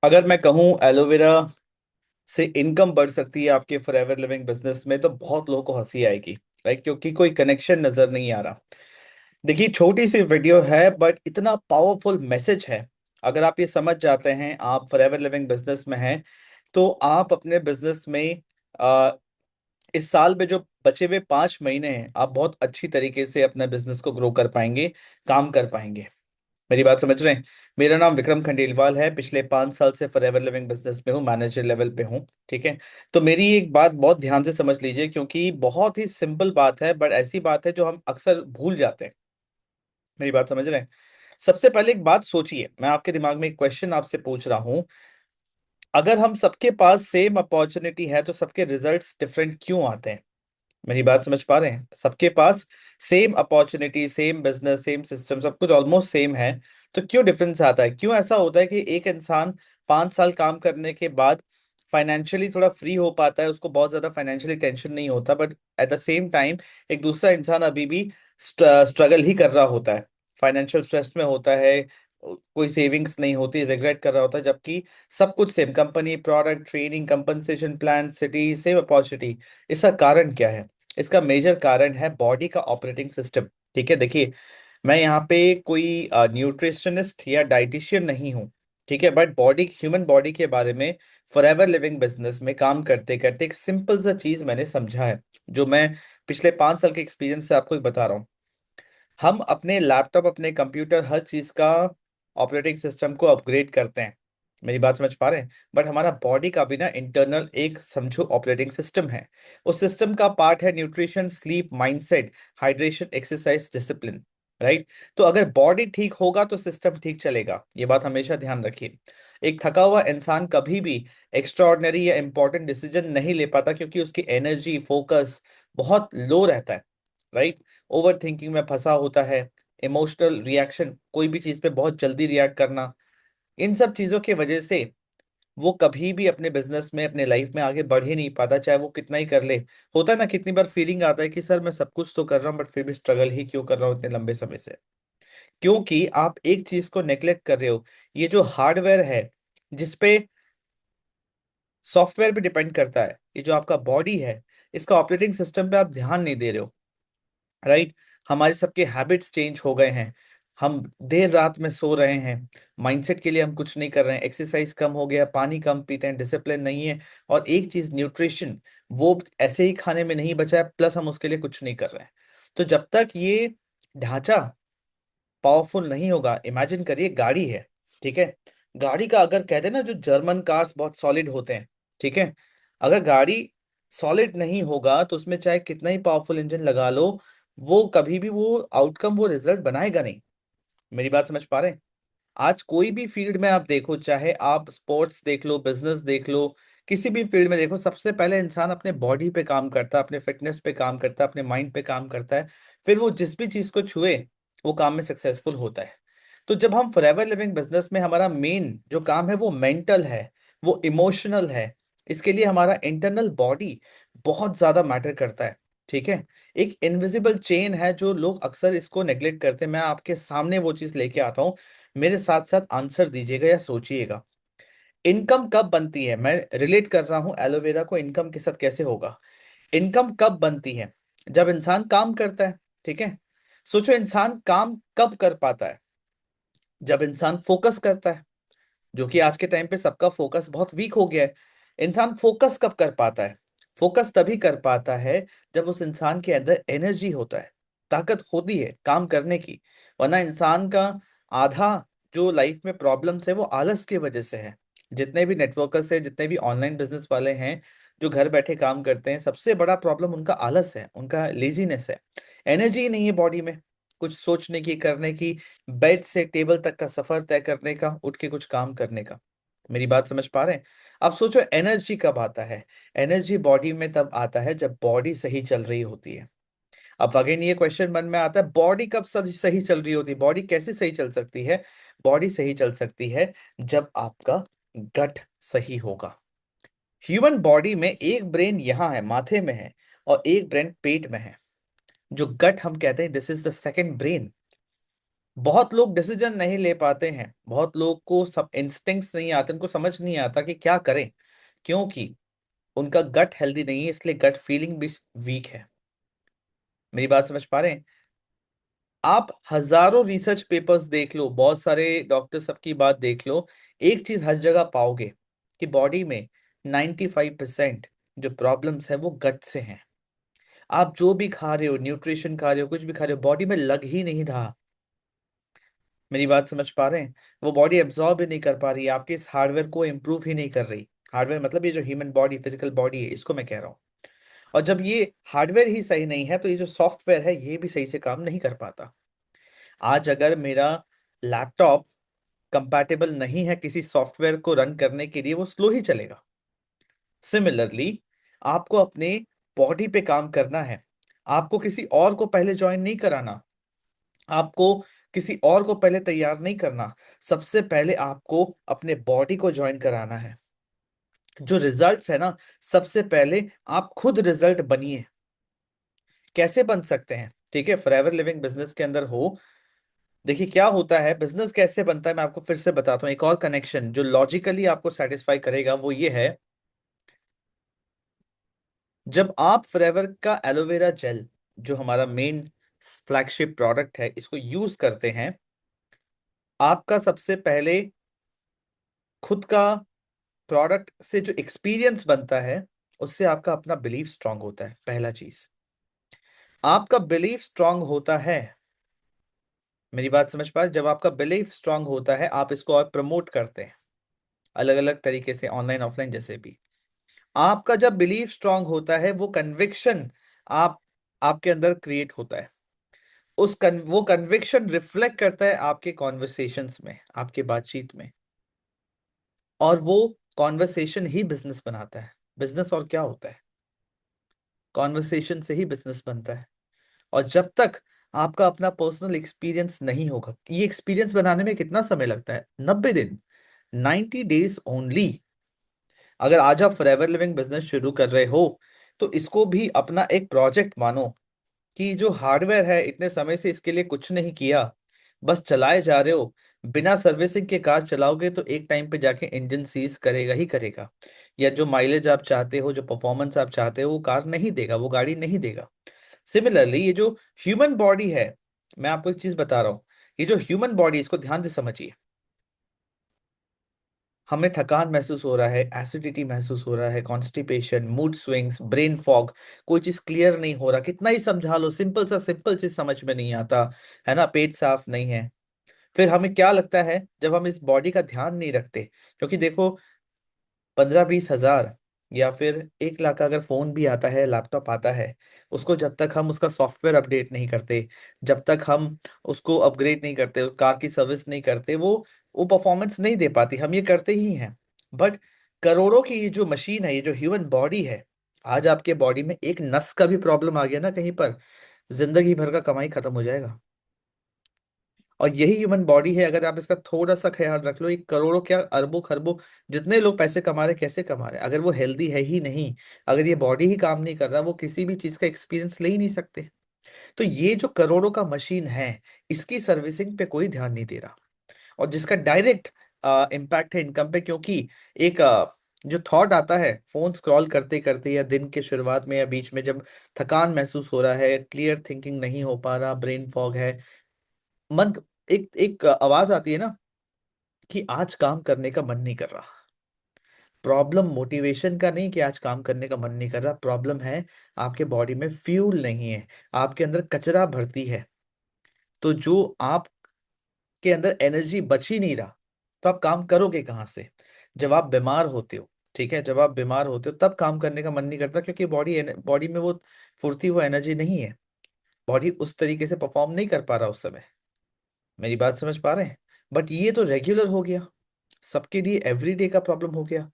अगर मैं कहूँ एलोवेरा से इनकम बढ़ सकती है आपके फॉरएवर लिविंग बिजनेस में, तो बहुत लोगों को हंसी आएगी। राइट, क्योंकि कोई कनेक्शन नजर नहीं आ रहा। देखिए, छोटी सी वीडियो है बट इतना पावरफुल मैसेज है। अगर आप ये समझ जाते हैं, आप फॉरएवर लिविंग बिजनेस में हैं, तो आप अपने बिजनेस में आ, इस साल में जो बचे हुए 5 महीने हैं, आप बहुत अच्छी तरीके से अपने बिजनेस को ग्रो कर पाएंगे, काम कर पाएंगे। मेरी बात समझ रहे हैं? मेरा नाम विक्रम खंडेलवाल है। पिछले 5 साल से फॉरएवर लिविंग बिजनेस में हूँ, मैनेजर लेवल पे हूँ। ठीक है। तो मेरी एक बात बहुत ध्यान से समझ लीजिए, क्योंकि बहुत ही सिंपल बात है बट ऐसी बात है जो हम अक्सर भूल जाते हैं। मेरी बात समझ रहे हैं? सबसे पहले एक बात सोचिए, मैं आपके दिमाग में एक क्वेश्चन आपसे पूछ रहा हूँ। अगर हम सबके पास सेम अपॉर्चुनिटी है, तो सबके रिजल्ट्स डिफरेंट क्यों आते हैं? मेरी बात समझ पा रहे हैं? सबके पास same opportunity, same business, same system, सब कुछ ऑलमोस्ट सेम है, तो क्यों डिफरेंस आता है? क्यों ऐसा होता है कि एक इंसान 5 साल काम करने के बाद फाइनेंशियली थोड़ा फ्री हो पाता है, उसको बहुत ज्यादा फाइनेंशियली टेंशन नहीं होता, but at the same time एक दूसरा इंसान अभी भी स्ट्रगल ही कर रहा होता है, फाइनेंशियल स्ट्रेस में होता है, कोई सेविंग्स नहीं होती, रिग्रेट कर रहा होता है, जबकि सब कुछ same, company, product, training, compensation plan, city, same opportunity. इसका कारण क्या है? इसका मेजर कारण है बॉडी का ऑपरेटिंग सिस्टम। ठीक है, देखिए, मैं यहाँ पे कोई न्यूट्रिशनिस्ट या डाइटिशियन नहीं हूँ। ठीक है, बट बॉडी, ह्यूमन बॉडी के बारे में फॉरएवर लिविंग बिजनेस में काम करते करते एक सिंपल सा चीज मैंने समझा है, जो मैं पिछले 5 साल के एक्सपीरियंस से आपको बता रहा हूँ। हम अपने लैपटॉप, अपने कंप्यूटर, हर चीज का ऑपरेटिंग सिस्टम को अपग्रेड करते हैं। मेरी बात समझ पा रहे हैं? बट हमारा बॉडी का भी ना इंटरनल एक समझो ऑपरेटिंग सिस्टम है। उस सिस्टम का पार्ट है nutrition, sleep, mindset, hydration, exercise, discipline. Right. तो अगर बॉडी ठीक होगा तो सिस्टम ठीक चलेगा, ये बात हमेशा ध्यान रखिए। एक थका हुआ इंसान कभी भी एक्स्ट्राऑर्डिनरी या इंपॉर्टेंट डिसीजन नहीं ले पाता, क्योंकि उसकी एनर्जी, फोकस बहुत लो रहता है। राइट। ओवर थिंकिंग में फंसा होता है, इमोशनल रिएक्शन, कोई भी चीज पे बहुत जल्दी रिएक्ट करना, इन सब चीजों की वजह से वो कभी भी अपने बिजनेस में, अपने लाइफ में आगे बढ़ ही नहीं पाता, चाहे वो कितना ही कर ले। होता है ना, कितनी बार फीलिंग आता है कि सर मैं सब कुछ तो कर रहा हूँ बट फिर भी स्ट्रगल ही क्यों कर रहा हूँ इतने लंबे समय से? क्योंकि आप एक चीज को नेग्लेक्ट कर रहे हो। ये जो हार्डवेयर है, जिसपे सॉफ्टवेयर पे डिपेंड करता है, ये जो आपका बॉडी है, इसका ऑपरेटिंग सिस्टम पे आप ध्यान नहीं दे रहे हो। राइट। हमारे सबके हैबिट्स चेंज हो गए हैं। हम देर रात में सो रहे हैं, माइंडसेट के लिए हम कुछ नहीं कर रहे हैं, एक्सरसाइज कम हो गया, पानी कम पीते हैं, डिसिप्लिन नहीं है। और एक चीज, न्यूट्रिशन, वो ऐसे ही खाने में नहीं बचा है, प्लस हम उसके लिए कुछ नहीं कर रहे हैं। तो जब तक ये ढांचा पावरफुल नहीं होगा, इमेजिन करिए गाड़ी है। ठीक है। गाड़ी का अगर कहते हैं ना, जो जर्मन कार्स बहुत सॉलिड होते हैं। ठीक है। अगर गाड़ी सॉलिड नहीं होगा, तो उसमें चाहे कितना ही पावरफुल इंजन लगा लो, वो कभी भी वो आउटकम, वो रिजल्ट बनाएगा नहीं। मेरी बात समझ पा रहे हैं? आज कोई भी फील्ड में आप देखो, चाहे आप स्पोर्ट्स देख लो, बिजनेस देख लो, किसी भी फील्ड में देखो, सबसे पहले इंसान अपने बॉडी पे काम करता है, अपने फिटनेस पे काम करता है, अपने माइंड पे काम करता है। फिर वो जिस भी चीज को छुए, वो काम में सक्सेसफुल होता है। तो जब हम फॉरएवर लिविंग बिजनेस में, हमारा मेन जो काम है वो मेंटल है, वो इमोशनल है। इसके लिए हमारा इंटरनल बॉडी बहुत ज्यादा मैटर करता है। ठीक है। एक इनविजिबल चेन है, जो लोग अक्सर इसको नेग्लेक्ट करते हैं। मैं आपके सामने वो चीज लेके आता हूँ, मेरे साथ साथ आंसर दीजिएगा या सोचिएगा। इनकम कब बनती है? मैं रिलेट कर रहा हूं एलोवेरा को इनकम के साथ, कैसे होगा? इनकम कब बनती है? जब इंसान काम करता है। ठीक है। सोचो, इंसान काम कब कर पाता है? जब इंसान फोकस करता है, जो कि आज के टाइम पे सबका फोकस बहुत वीक हो गया है। इंसान फोकस कब कर पाता है? फोकस तभी कर पाता है जब उस इंसान के अंदर एनर्जी होता है, ताकत होती है काम करने की। वरना इंसान का आधा जो लाइफ में प्रॉब्लम्स है, वो आलस की वजह से है। जितने भी नेटवर्कर्स है, जितने भी ऑनलाइन बिजनेस वाले हैं, जो घर बैठे काम करते हैं, सबसे बड़ा प्रॉब्लम उनका आलस है, उनका लेजीनेस है। एनर्जी ही नहीं है बॉडी में, कुछ सोचने की, करने की, बेड से टेबल तक का सफर तय करने का, उठ के कुछ काम करने का। मेरी बात समझ पा रहे हैं? अब सोचो, एनर्जी कब आता है? एनर्जी बॉडी में तब आता है जब बॉडी सही चल रही होती है। अब अगेन ये क्वेश्चन मन में आता है, बॉडी कब सही चल रही होती है? बॉडी कैसे सही चल सकती है? बॉडी सही चल सकती है जब आपका गट सही होगा। ह्यूमन बॉडी में एक ब्रेन यहाँ है, माथे में है, और एक ब्रेन पेट में है। जो गट हम कहते हैं, this is the second brain. बहुत लोग डिसीजन नहीं ले पाते हैं, बहुत लोग को सब इंस्टिंक्ट्स नहीं आते, उनको समझ नहीं आता कि क्या करें, क्योंकि उनका गट हेल्दी नहीं है, इसलिए गट फीलिंग भी वीक है। मेरी बात समझ पा रहे हैं? आप हजारों रिसर्च पेपर्स देख लो, बहुत सारे डॉक्टर सबकी बात देख लो, एक चीज हर जगह पाओगे कि बॉडी में 95% जो प्रॉब्लम्स है वो गट से हैं। आप जो भी खा रहे हो, न्यूट्रिशन खा रहे हो, कुछ भी खा रहे हो, बॉडी में लग ही नहीं रहा। मेरी बात समझ पा रहे हैं? वो बॉडी एब्जॉर्ब ही नहीं कर पा रही है, आपके इस हार्डवेयर को इम्प्रूव ही नहीं कर रही। हार्डवेयर मतलब ये जो ह्यूमन बॉडी, फिजिकल बॉडी है, इसको मैं कह रहा हूँ। और जब ये हार्डवेयर ही सही नहीं है तो ये जो सॉफ्टवेयर है ये भी सही से काम नहीं कर पाता। आज अगर मेरा लैपटॉप कंपैटिबल नहीं है किसी सॉफ्टवेयर को रन करने के लिए, वो स्लो ही चलेगा। सिमिलरली आपको अपने बॉडी पे काम करना है, आपको किसी और को पहले ज्वाइन नहीं कराना, आपको किसी और को पहले तैयार नहीं करना, सबसे पहले आपको अपने बॉडी को ज्वाइन कराना है। जो रिजल्ट्स है ना, सबसे पहले आप खुद रिजल्ट बनिए। कैसे बन सकते हैं? ठीक है, फॉरएवर लिविंग बिजनेस के अंदर हो। देखिए क्या होता है, बिजनेस कैसे बनता है मैं आपको फिर से बताता हूँ। एक और कनेक्शन जो लॉजिकली आपको सेटिस्फाई करेगा वो ये है, जब आप फॉरएवर का एलोवेरा जेल, जो हमारा मेन फ्लैगशिप प्रोडक्ट है, इसको यूज करते हैं, आपका सबसे पहले खुद का प्रोडक्ट से जो एक्सपीरियंस बनता है, उससे आपका अपना बिलीफ स्ट्रांग होता है। पहला चीज, आपका बिलीफ स्ट्रांग होता है। मेरी बात समझ पा रहे? जब आपका बिलीफ स्ट्रांग होता है, आप इसको और प्रमोट करते हैं अलग अलग तरीके से, ऑनलाइन ऑफलाइन जैसे भी। आपका जब बिलीफ स्ट्रांग होता है, वो कन्विक्शन आप आपके अंदर क्रिएट होता है। वो कन्विक्शन रिफ्लेक्ट करता है आपके कॉन्वर्सेशंस में, आपके बातचीत में, और वो कॉन्वर्सेशन ही बिजनेस बनाता है। बिजनेस और क्या होता है? कॉन्वर्सेशन से ही बिजनेस बनता है। और जब तक आपका अपना पर्सनल एक्सपीरियंस नहीं होगा, ये एक्सपीरियंस बनाने में कितना समय लगता है? 90 दिन, 90 डेज ओनली। अगर आज आप फॉरएवर लिविंग बिजनेस शुरू कर रहे हो तो इसको भी अपना एक प्रोजेक्ट मानो, कि जो हार्डवेयर है इतने समय से इसके लिए कुछ नहीं किया, बस चलाए जा रहे हो। बिना सर्विसिंग के कार चलाओगे तो एक टाइम पे जाके इंजन सीज करेगा ही करेगा, या जो माइलेज आप चाहते हो, जो परफॉर्मेंस आप चाहते हो, वो कार नहीं देगा, वो गाड़ी नहीं देगा। सिमिलरली ये जो ह्यूमन बॉडी है, मैं आपको एक चीज बता रहा हूँ, ये जो ह्यूमन बॉडी, इसको ध्यान से समझिए। हमें थकान महसूस हो रहा है, एसिडिटी महसूस हो रहा है, constipation, mood swings, brain fog, कोई चीज क्लियर नहीं हो रहा, कितना ही समझा लो, सिंपल चीज समझ में नहीं आता, है ना, पेट साफ नहीं है। फिर हमें क्या लगता है जब हम इस बॉडी का ध्यान नहीं रखते? क्योंकि देखो, 15-20 हजार या फिर 1 लाख का अगर फोन भी आता है, लैपटॉप आता है, उसको जब तक हम उसका सॉफ्टवेयर अपडेट नहीं करते, जब तक हम उसको अपग्रेड नहीं करते, कार की सर्विस नहीं करते, वो परफॉर्मेंस नहीं दे पाती। हम ये करते ही हैं। बट करोड़ों की ये जो मशीन है, ये जो ह्यूमन बॉडी है, आज आपके बॉडी में एक नस का भी प्रॉब्लम आ गया ना कहीं पर, जिंदगी भर का कमाई खत्म हो जाएगा। और यही ह्यूमन बॉडी है, अगर आप इसका थोड़ा सा ख्याल रख लो, ये करोड़ों क्या, अरबों खरबों जितने लोग पैसे कमा रहे, कैसे कमा रहे, अगर वो हेल्दी है ही नहीं, अगर ये बॉडी ही काम नहीं कर रहा, वो किसी भी चीज का एक्सपीरियंस ले ही नहीं सकते। तो ये जो करोड़ों का मशीन है, इसकी सर्विसिंग पे कोई ध्यान नहीं दे रहा, और जिसका डायरेक्ट इम्पैक्ट है इनकम पे। क्योंकि एक जो थॉट आता है फोन स्क्रॉल करते करते, या दिन के शुरुआत में या बीच में, जब थकान महसूस हो रहा है, क्लियर थिंकिंग नहीं हो पा रहा, ब्रेन फॉग है, मन, एक एक आवाज आती है ना कि आज काम करने का मन नहीं कर रहा। प्रॉब्लम मोटिवेशन का नहीं कि आज काम करने का मन नहीं कर रहा, प्रॉब्लम है आपके बॉडी में फ्यूल नहीं है, आपके अंदर कचरा भरती है। तो जो आपके अंदर एनर्जी बच ही नहीं रहा, तो आप काम करोगे कहाँ से? जब आप बीमार होते हो, ठीक है, जब आप बीमार होते हो तब काम करने का मन नहीं करता, क्योंकि बॉडी बॉडी में वो फुर्ती, वो एनर्जी नहीं है। बॉडी उस तरीके से परफॉर्म नहीं कर पा रहा उस समय। मेरी बात समझ पा रहे हैं? बट ये तो रेगुलर हो गया, सबके लिए एवरीडे का प्रॉब्लम हो गया।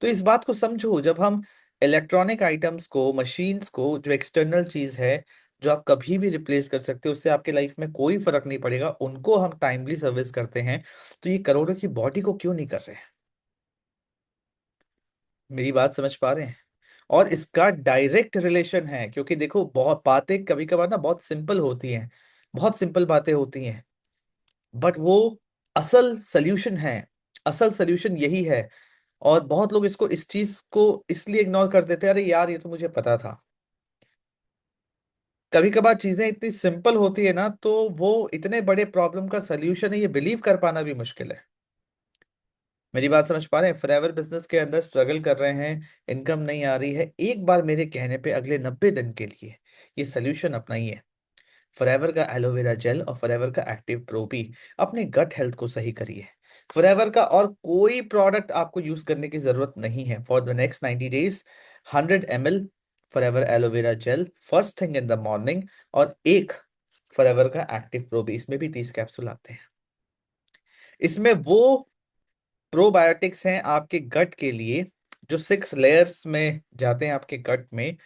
तो इस बात को समझो, जब हम इलेक्ट्रॉनिक आइटम्स को, मशीन्स को, जो एक्सटर्नल चीज है, जो आप कभी भी रिप्लेस कर सकते हो, उससे आपके लाइफ में कोई फर्क नहीं पड़ेगा, उनको हम टाइमली सर्विस करते हैं, तो ये करोड़ों की बॉडी को क्यों नहीं कर रहे हैं? मेरी बात समझ पा रहे हैं? और इसका डायरेक्ट रिलेशन है, क्योंकि देखो बहुत बातें कभी कभार ना बहुत सिंपल होती हैं, बहुत सिंपल बातें होती हैं, बट वो असल सोल्यूशन है, असल सोल्यूशन यही है। और बहुत लोग इसको, इस चीज को इसलिए इग्नोर कर देते हैं, अरे यार ये तो मुझे पता था। कभी कभार चीजें इतनी सिंपल होती है ना, तो वो इतने बड़े प्रॉब्लम का सोल्यूशन है, ये बिलीव कर पाना भी मुश्किल है। मेरी बात समझ पा रहे हैं? फॉरएवर बिजनेस के अंदर स्ट्रगल कर रहे हैं, इनकम नहीं आ रही है, एक बार मेरे कहने पे अगले 90 दिन के लिए ये सोल्यूशन अपनाइए। फॉरएवर का एलोवेरा जेल और फॉरएवर का एक्टिव प्रो भी, अपने गट हेल्थ को सही करिए। फॉरएवर का और कोई प्रोडक्ट आपको यूज करने की जरूरत नहीं है। For the next 90 days 100 ml forever aloe vera gel first thing in the morning, और एक फॉरएवर का एक्टिव प्रो भी, इसमें भी 30 कैप्सूल आते हैं। इसमें वो प्रोबायोटिक्स हैं आपके गट के लिए, जो 6 लेयर्स में जाते हैं आपके गट में,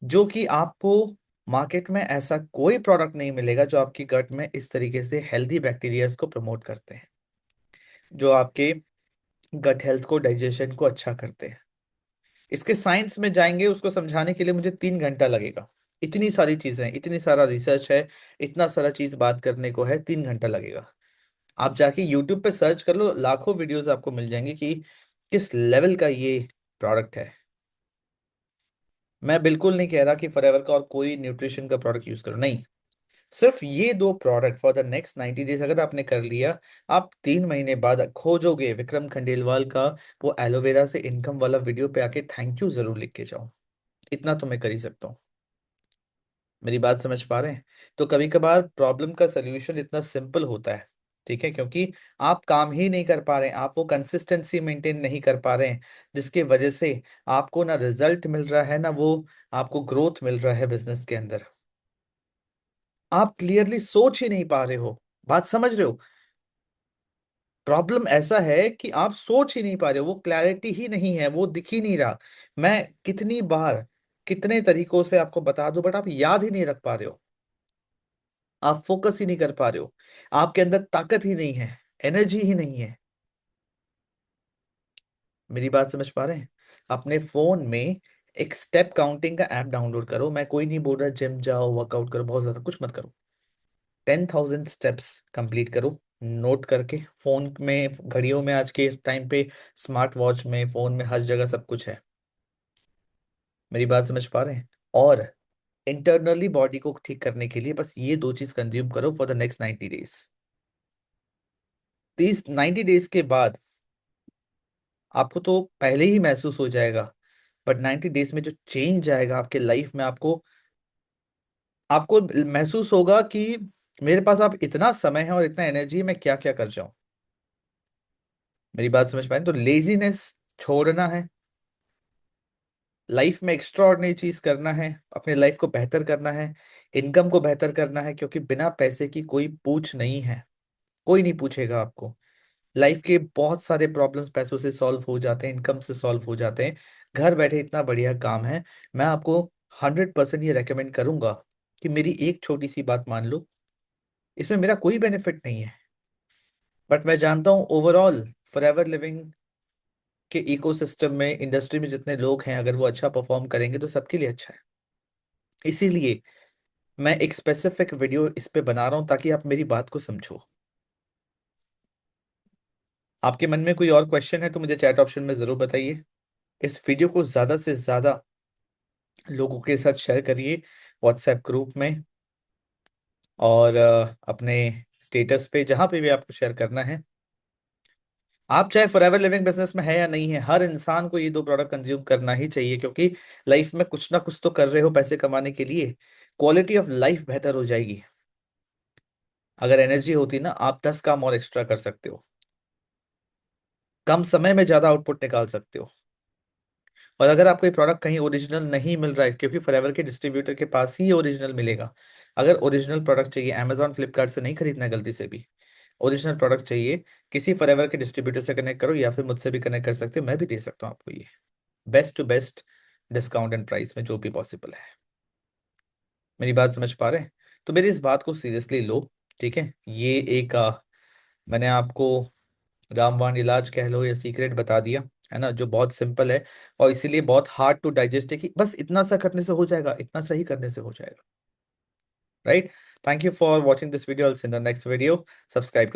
जो कि आपको मार्केट में ऐसा कोई प्रोडक्ट नहीं मिलेगा जो आपकी गट में इस तरीके से हेल्दी बैक्टीरियाज को प्रमोट करते हैं, जो आपके गट हेल्थ को, डाइजेशन को अच्छा करते हैं। इसके साइंस में जाएंगे, उसको समझाने के लिए मुझे 3 घंटा लगेगा। इतनी सारी चीजें हैं, इतनी सारा रिसर्च है, इतना सारा चीज बात करने को है, 3 घंटा लगेगा। आप जाके यूट्यूब पे सर्च कर लो, लाखों वीडियोस आपको मिल जाएंगे कि किस लेवल का ये प्रोडक्ट है। मैं बिल्कुल नहीं कह रहा कि फॉरएवर का और कोई न्यूट्रिशन का प्रोडक्ट यूज करो, नहीं। सिर्फ ये दो product for the next 90 days अगर आपने कर लिया, आप 3 महीने बाद खोजोगे विक्रम खंडेलवाल का वो एलोवेरा से इनकम वाला वीडियो पे आके थैंक यू जरूर लिख के जाओ। इतना तो मैं कर ही सकता हूँ। मेरी बात समझ पा रहे हैं? तो कभी कभार प्रॉब्लम का सोल्यूशन इतना सिंपल होता है, ठीक है, क्योंकि आप काम ही नहीं कर पा रहे हैं, आप वो कंसिस्टेंसी मेंटेन नहीं कर पा रहे हैं, जिसकी वजह से आपको ना रिजल्ट मिल रहा है, ना वो आपको ग्रोथ मिल रहा है बिजनेस के अंदर। आप क्लियरली सोच ही नहीं पा रहे हो, बात समझ रहे हो? प्रॉब्लम ऐसा है कि आप सोच ही नहीं पा रहे हो, वो क्लैरिटी ही नहीं है, वो दिख ही नहीं रहा। मैं कितनी बार, कितने तरीकों से आपको बता दूं, बट आप याद ही नहीं रख पा रहे हो, आप फोकस ही नहीं कर पा रहे हो, आपके अंदर ताकत ही नहीं है, एनर्जी ही नहीं है। मेरी बात समझ पा रहे हैं? अपने फोन में एक स्टेप काउंटिंग का ऐप डाउनलोड करो। मैं कोई नहीं बोल रहा जिम जाओ, वर्कआउट करो, बहुत ज्यादा कुछ मत करो। 10,000 स्टेप्स कंप्लीट करो, नोट करके। फोन में, घड़ियों में, आज के इस टाइम पे स्मार्ट वॉच में, फोन में, हर जगह सब कुछ है। मेरी बात समझ पा रहे हैं? और इंटरनली बॉडी को ठीक करने के लिए बस ये दो चीज कंज्यूम करो for the next 90 days. 90 days के बाद आपको तो पहले ही महसूस हो जाएगा, बट 90 डेज में जो चेंज आएगा आपके लाइफ में, आपको आपको महसूस होगा कि मेरे पास अब इतना समय है और इतना एनर्जी है, मैं क्या क्या कर जाऊं। मेरी बात समझ पाए? तो लेजीनेस छोड़ना है, लाइफ में एक्स्ट्रा ऑर्डिनरी चीज करना है, अपने लाइफ को बेहतर करना है, इनकम को बेहतर करना है, क्योंकि बिना पैसे की कोई पूछ नहीं है, कोई नहीं पूछेगा आपको। लाइफ के बहुत सारे प्रॉब्लम्स पैसों से सॉल्व हो जाते हैं, इनकम से सॉल्व हो जाते हैं। घर बैठे इतना बढ़िया काम है। मैं आपको 100% ये रेकमेंड करूंगा कि मेरी एक छोटी सी बात मान लो। इसमें मेरा कोई बेनिफिट नहीं है, बट मैं जानता हूं ओवरऑल फॉरएवर लिविंग के इकोसिस्टम में, इंडस्ट्री में जितने लोग हैं, अगर वो अच्छा परफॉर्म करेंगे तो सबके लिए अच्छा है। इसीलिए मैं एक स्पेसिफिक वीडियो इस पे बना रहा हूं, ताकि आप मेरी बात को समझो। आपके मन में कोई और क्वेश्चन है तो मुझे चैट ऑप्शन में जरूर बताइए। इस वीडियो को ज्यादा से ज्यादा लोगों के साथ शेयर करिए, व्हाट्सएप ग्रुप में, और अपने स्टेटस पे, जहां पे भी आपको शेयर करना है। आप चाहे फॉरएवर लिविंग बिजनेस में है या नहीं है, हर इंसान को ये दो प्रोडक्ट कंज्यूम करना ही चाहिए, क्योंकि लाइफ में कुछ ना कुछ तो कर रहे हो पैसे कमाने के लिए। क्वालिटी ऑफ लाइफ बेहतर हो जाएगी। अगर एनर्जी होती ना, आप 10 काम और एक्स्ट्रा कर सकते हो, कम समय में ज्यादा आउटपुट निकाल सकते हो। और अगर आपको ये प्रोडक्ट कहीं ओरिजिनल नहीं मिल रहा है, क्योंकि फॉरएवर के डिस्ट्रीब्यूटर के पास ही ओरिजिनल मिलेगा। अगर ओरिजिनल प्रोडक्ट चाहिए, अमेजॉन फ्लिपकार्ट से नहीं खरीदना है गलती से भी। ओरिजिनल प्रोडक्ट चाहिए, किसी फॉरएवर के डिस्ट्रीब्यूटर से कनेक्ट करो, या फिर मुझसे भी कनेक्ट कर सकते हो, मैं भी दे सकता हूँ आपको ये best to best discount and price में, जो भी पॉसिबल है। मेरी बात समझ पा रहे हैं? तो मेरी इस बात को सीरियसली लो, ठीक है? ये एक मैंने आपको रामबाण इलाज कह लो या सीक्रेट बता दिया, है ना, जो बहुत सिंपल है, और इसीलिए बहुत हार्ड टू डाइजेस्ट है, कि बस इतना सा करने से हो जाएगा, इतना सही करने से हो जाएगा। Right? Thank you for watching this video, in the next video. Subscribe